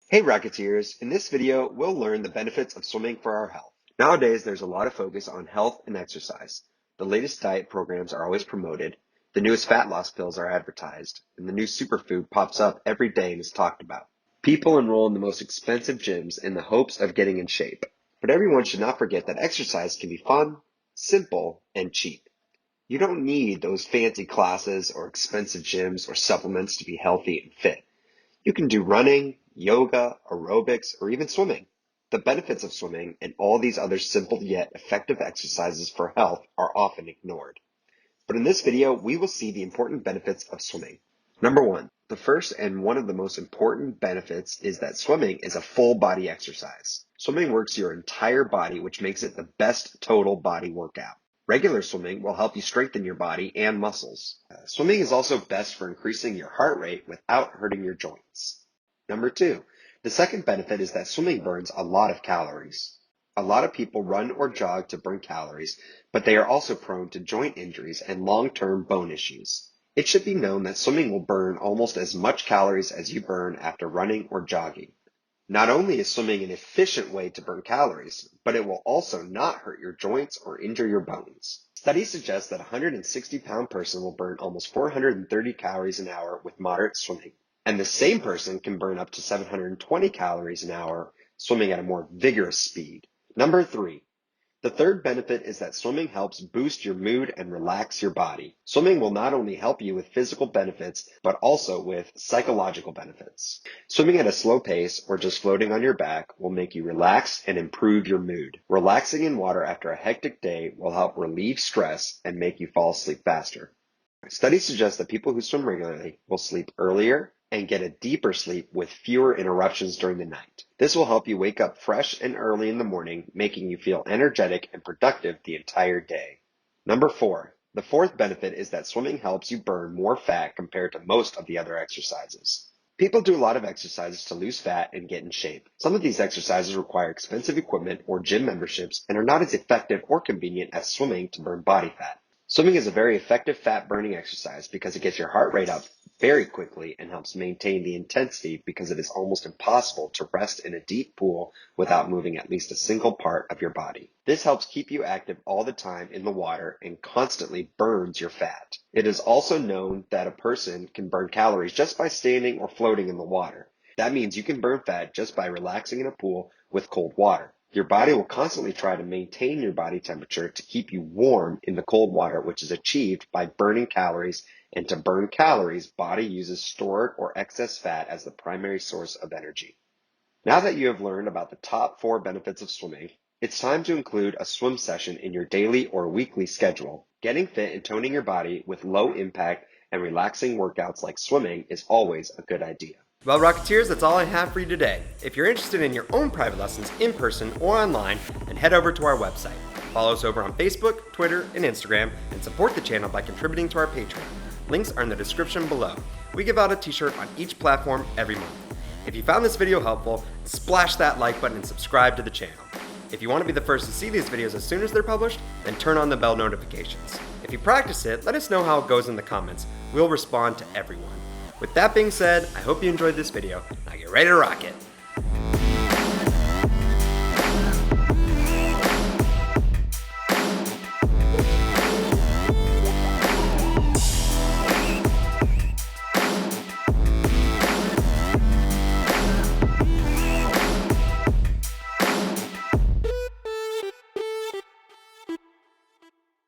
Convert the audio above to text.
Hey Rocketeers, in this video, we'll learn the benefits of swimming for our health. Nowadays, there's a lot of focus on health and exercise. The latest diet programs are always promoted, the newest fat loss pills are advertised, and the new superfood pops up every day and is talked about. People enroll in the most expensive gyms in the hopes of getting in shape. But everyone should not forget that exercise can be fun, simple, and cheap. You don't need those fancy classes or expensive gyms or supplements to be healthy and fit. You can do running, yoga, aerobics, or even swimming. The benefits of swimming and all these other simple yet effective exercises for health are often ignored. But in this video, we will see the important benefits of swimming. Number one, the first and one of the most important benefits is that swimming is a full body exercise. Swimming works your entire body, which makes it the best total body workout. Regular swimming will help you strengthen your body and muscles. Swimming is also best for increasing your heart rate without hurting your joints. Number two, the second benefit is that swimming burns a lot of calories. A lot of people run or jog to burn calories, but they are also prone to joint injuries and long-term bone issues. It should be known that swimming will burn almost as much calories as you burn after running or jogging. Not only is swimming an efficient way to burn calories, but it will also not hurt your joints or injure your bones. Studies suggest that a 160-pound person will burn almost 430 calories an hour with moderate swimming, and the same person can burn up to 720 calories an hour swimming at a more vigorous speed. Number three, the third benefit is that swimming helps boost your mood and relax your body. Swimming will not only help you with physical benefits, but also with psychological benefits. Swimming at a slow pace or just floating on your back will make you relax and improve your mood. Relaxing in water after a hectic day will help relieve stress and make you fall asleep faster. Studies suggest that people who swim regularly will sleep earlier and get a deeper sleep with fewer interruptions during the night. This will help you wake up fresh and early in the morning, making you feel energetic and productive the entire day. Number four, the fourth benefit is that swimming helps you burn more fat compared to most of the other exercises. People do a lot of exercises to lose fat and get in shape. Some of these exercises require expensive equipment or gym memberships and are not as effective or convenient as swimming to burn body fat. Swimming is a very effective fat burning exercise because it gets your heart rate up very quickly and helps maintain the intensity because it is almost impossible to rest in a deep pool without moving at least a single part of your body. This helps keep you active all the time in the water and constantly burns your fat. It is also known that a person can burn calories just by standing or floating in the water. That means you can burn fat just by relaxing in a pool with cold water. Your body will constantly try to maintain your body temperature to keep you warm in the cold water, which is achieved by burning calories. And to burn calories, body uses stored or excess fat as the primary source of energy. Now that you have learned about the top 4 benefits of swimming, it's time to include a swim session in your daily or weekly schedule. Getting fit and toning your body with low impact and relaxing workouts like swimming is always a good idea. Well, Rocketeers, that's all I have for you today. If you're interested in your own private lessons in person or online, then head over to our website. Follow us over on Facebook, Twitter, and Instagram, and support the channel by contributing to our Patreon. Links are in the description below. We give out a t-shirt on each platform every month. If you found this video helpful, splash that like button and subscribe to the channel. If you want to be the first to see these videos as soon as they're published, then turn on the bell notifications. If you practice it, let us know how it goes in the comments. We'll respond to everyone. With that being said, I hope you enjoyed this video. Now get ready to rock it.